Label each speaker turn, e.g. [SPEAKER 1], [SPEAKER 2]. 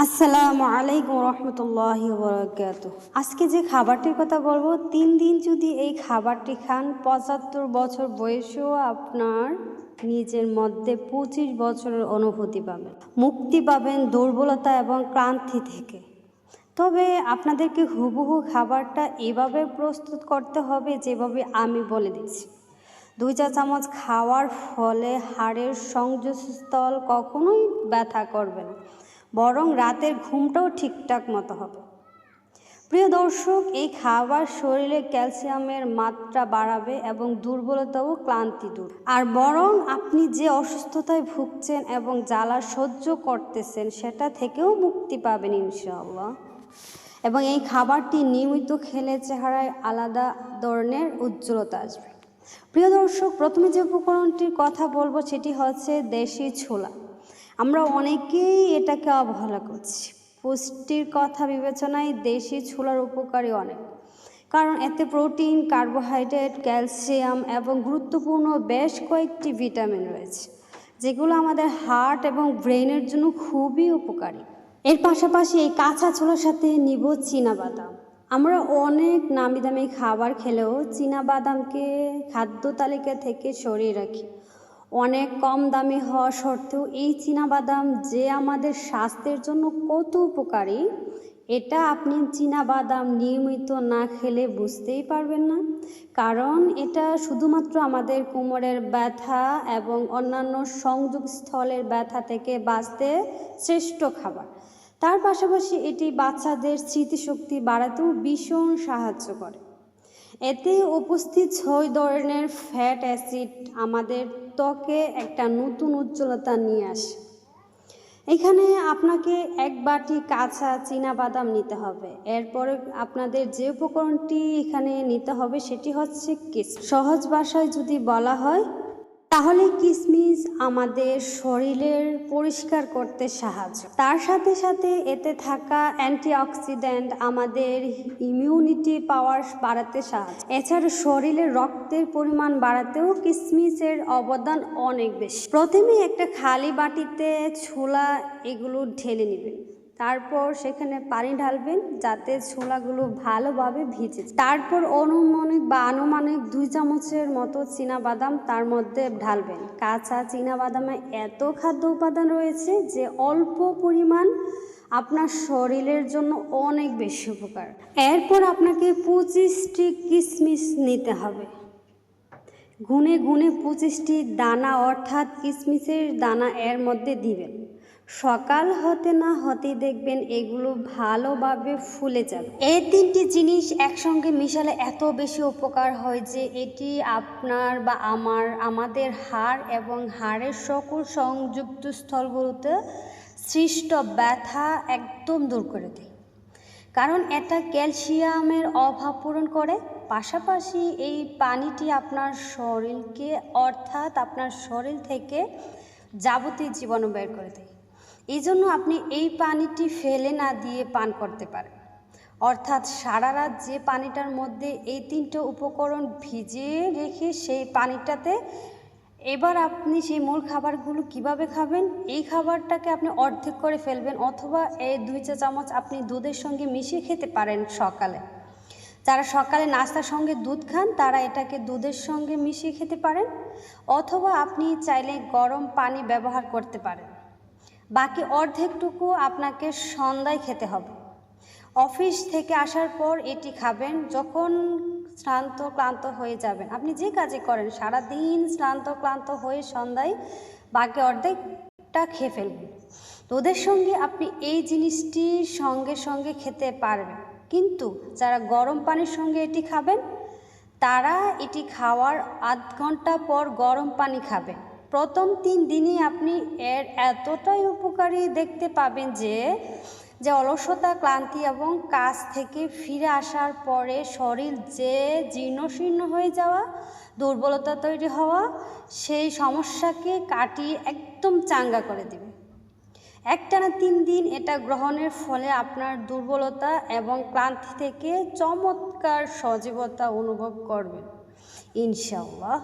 [SPEAKER 1] আসসালামু আলাইকুম রহমতুল্লাহি ওয়াবারাকাতুহু। আজকে যে খাবারটির কথা বলবো, 3 দিন যদি এই খাবারটি খান 75 বছর বয়সেও আপনার নিজের মধ্যে 25 বছরের অনুভূতি পাবেন, মুক্তি পাবেন দুর্বলতা এবং ক্লান্তি থেকে। তবে আপনাদেরকে হুবহু খাবারটা এভাবে প্রস্তুত করতে হবে যেভাবে আমি বলে দিচ্ছি। 2 চা চামচ খাওয়ার ফলে হাড়ের সংযোগস্থল কখনোই ব্যথা করবে না, বরং রাতের ঘুমটাও ঠিকঠাক মতো হবে। প্রিয় দর্শক, এই খাবার শরীরে ক্যালসিয়ামের মাত্রা বাড়াবে এবং দুর্বলতা ও ক্লান্তি দূর, আর বরং আপনি যে অসুস্থতায় ভুগছেন এবং জ্বালা সহ্য করতেছেন সেটা থেকেও মুক্তি পাবেন ইনশাআল্লাহ। এবং এই খাবারটি নিয়মিত খেলে চেহারায় আলাদা ধরনের উজ্জ্বলতা আসবে। প্রিয় দর্শক, প্রথমে যে উপকরণটির কথা বলবো সেটি হচ্ছে দেশি ছোলা। আমরা অনেকেই এটাকে অবহেলা করছি। পুষ্টির কথা বিবেচনায় দেশি ছোলার উপকারী অনেক, কারণ এতে প্রোটিন, কার্বোহাইড্রেট, ক্যালসিয়াম এবং গুরুত্বপূর্ণ বেশ কয়েকটি ভিটামিন রয়েছে, যেগুলো আমাদের হার্ট এবং ব্রেনের জন্য খুবই উপকারী। এর পাশাপাশি এই কাঁচা ছোলার সাথে নিব চীনাবাদাম। আমরা অনেক নামি দামি খাবার খেলেও চীনাবাদামকে খাদ্য তালিকা থেকে সরিয়ে রাখি। অনেক কম দামি হওয়া সত্ত্বেও এই চীনাবাদাম যে আমাদের স্বাস্থ্যের জন্য কত উপকারী, এটা আপনি চীনাবাদাম নিয়মিত না খেলে বুঝতেই পারবেন না। কারণ এটা শুধুমাত্র আমাদের কোমরের ব্যথা এবং অন্যান্য সংযোগস্থলের ব্যথা থেকে বাঁচতে শ্রেষ্ঠ খাবার। তার পাশাপাশি এটি বাচ্চাদের স্মৃতিশক্তি বাড়াতেও ভীষণ সাহায্য করে। এতে উপস্থিত 6 ধরনের ফ্যাট অ্যাসিড আমাদের ত্বকে একটা নতুন উজ্জ্বলতা নিয়ে আসে। এখানে আপনাকে 1 বাটি কাঁচা চীনাবাদাম নিতে হবে। এরপরে আপনাদের যে উপকরণটি এখানে নিতে হবে সেটি হচ্ছে কিশমিশ। সহজ ভাষায় যদি বলা হয় তাহলে কিশমিশ আমাদের শরীরের পরিষ্কার করতে সাহায্য, তার সাথে সাথে এতে থাকা অ্যান্টিঅক্সিডেন্ট আমাদের ইমিউনিটি পাওয়ার বাড়াতে সাহায্য। এছাড়া শরীরে রক্তের পরিমাণ বাড়াতেও কিশমিশের অবদান অনেক বেশি। প্রথমে একটা খালি বাটিতে ছোলা এগুলো ঢেলে নেবেন, তারপর সেখানে পানি ঢালবেন যাতে ছোলাগুলো ভালোভাবে ভিজে। তারপর আনুমানিক 2 চামচের মতো চীনাবাদাম তার মধ্যে ঢালবেন। কাঁচা চীনাবাদামে এত খাদ্য উপাদান রয়েছে যে অল্প পরিমাণ আপনার শরীরের জন্য অনেক বেশি উপকার। এরপর আপনাকে 25টি কিশমিশ নিতে হবে। গুনে গুনে 25টি দানা অর্থাৎ কিশমিশের দানা এর মধ্যে দিবেন। সকাল হতে না হতেই দেখবেন এগুলো ভালোভাবে ফুলে যাবে। এই 3টি জিনিস একসঙ্গে মিশালে এত বেশি উপকার হয় যে এটি আপনার বা আমাদের হাড় এবং হাড়ের সকল সংযুক্ত স্থলগুলোতে সৃষ্ট ব্যথা একদম দূর করে দেয়, কারণ এটা ক্যালসিয়ামের অভাব পূরণ করে। পাশাপাশি এই পানিটি আপনার শরীরকে অর্থাৎ আপনার শরীর থেকে যাবতীয় জীবাণু বের করে দেয়। এই জন্য আপনি এই পানিটি ফেলে না দিয়ে পান করতে পারেন, অর্থাৎ সারা রাত যে পানিটার মধ্যে এই 3টে উপকরণ ভিজিয়ে রেখে সেই পানিটাতে এবার আপনি সেই মূল খাবারগুলো কিভাবে খাবেন, এই খাবারটাকে আপনি অর্ধেক করে ফেলবেন, অথবা এই 2 চা চামচ আপনি দুধের সঙ্গে মিশিয়ে খেতে পারেন সকালে। যারা সকালে নাস্তার সঙ্গে দুধ খান তারা এটাকে দুধের সঙ্গে মিশিয়ে খেতে পারেন, অথবা আপনি চাইলে গরম পানি ব্যবহার করতে পারেন। বাকি অর্ধেকটুকু আপনাকে সন্ধ্যায় খেতে হবে। অফিস থেকে আসার পর এটি খাবেন। যখন ক্লান্ত হয়ে যাবেন, আপনি যে কাজে করেন সারাদিন ক্লান্ত হয়ে সন্ধ্যায় বাকি অর্ধেকটা খেয়ে ফেলবেন। তো ওদের সঙ্গে আপনি এই জিনিসটি সঙ্গে সঙ্গে খেতে পারবেন, কিন্তু যারা গরম পানির সঙ্গে এটি খাবেন তারা এটি খাওয়ার আধ ঘন্টা পর গরম পানি খাবেন। প্রথম 3 দিনই আপনি এর এতটাই উপকারী দেখতে পাবেন যে অলসতা, ক্লান্তি এবং কাজ থেকে ফিরে আসার পরে শরীর যে জীর্ণশীর্ণ হয়ে যাওয়া, দুর্বলতা তৈরি হওয়া, সেই সমস্যাকে কাটিয়ে একদম চাঙ্গা করে দেবে। একটানা 3 দিন এটা গ্রহণের ফলে আপনার দুর্বলতা এবং ক্লান্তি থেকে চমৎকার সজীবতা অনুভব করবেন ইনশাআল্লাহ।